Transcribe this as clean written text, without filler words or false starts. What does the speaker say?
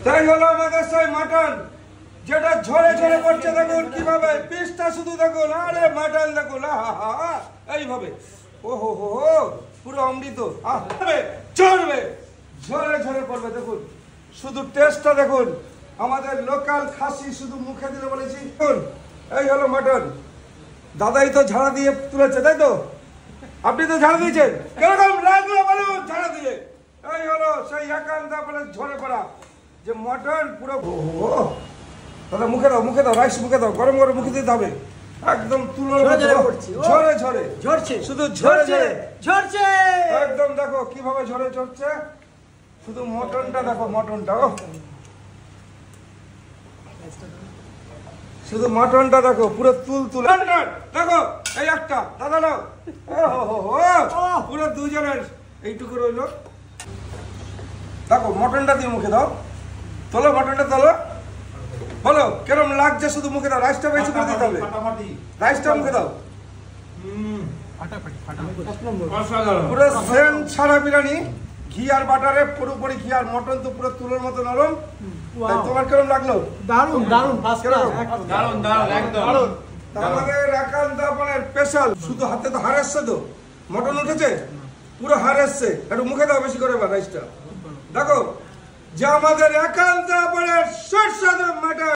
তাই হলো আমাদের সেই মাটন যেটা ঝরে ঝরে পড়ছে। দেখুন কিভাবে পিসটা শুধু দেখুন, আরে মাটন দেখুন, এইভাবে ও হো হো হো, পুরো অমৃত চড়বে, ঝরে ঝরে পড়বে। দেখুন শুধু টেস্টটা দেখুন, আমাদের লোকাল খাসি শুধু মুখে দিলে বলেছি। দেখুন এই হলো মাটন, দাদাই তো ঝাড়া দিয়ে তুলেছে, তাই তো? আপনি তো ঝাড়া দিয়েছেন, কিরকম লাগলো বলুন ঝাড়া দিয়ে? এই হলো সেই একান্ত বলে ঝরে পড়া যে মটন পুরো। দাদা মুখে দাও, মুখে দাও, রাইস মুখে দাও, গরম গরম মুখে দিতে হবে, একদম তুলোর মতো ঝরে ঝরে ঝরছে, শুধু ঝরে ঝরে ঝরছে একদম। দেখো কিভাবে ঝরে ঝরছে, শুধু মটনটা দেখো, মটনটা ও শুধু মটনটা দেখো পুরো তুল তুল। দেখো এই একটা দাদা নাও, পুরো দুজনের এইটুকু রইলো। দেখো মটনটা দিয়ে মুখে দাও, তোলো মটনটা তোলো, বলো কেরম লাগছে, শুধু মুখে দাও। রাইসটা বেশি করে দিতে হবে, রাইসটা মুখে দাও। পুরো সেম সারা বিরিয়ানি, ঘি আর বাটারে পুরোপুরি ঘি, আর মটন তো পুরো তুলোর মতো নরম। তোমার কেরম লাগলো? দারুন দারুন, দারুন দারুন একদম। আমাদের একান্ত আপনার স্পেশাল, শুধু হাতে তো হার এসছে, তো মটন উঠেছে পুরো হার এসছে। একটু মুখে দাও বেশি করে রাইসটা। দেখো যে আমাদের একান্ত আপনার সুস্বাদু মটন।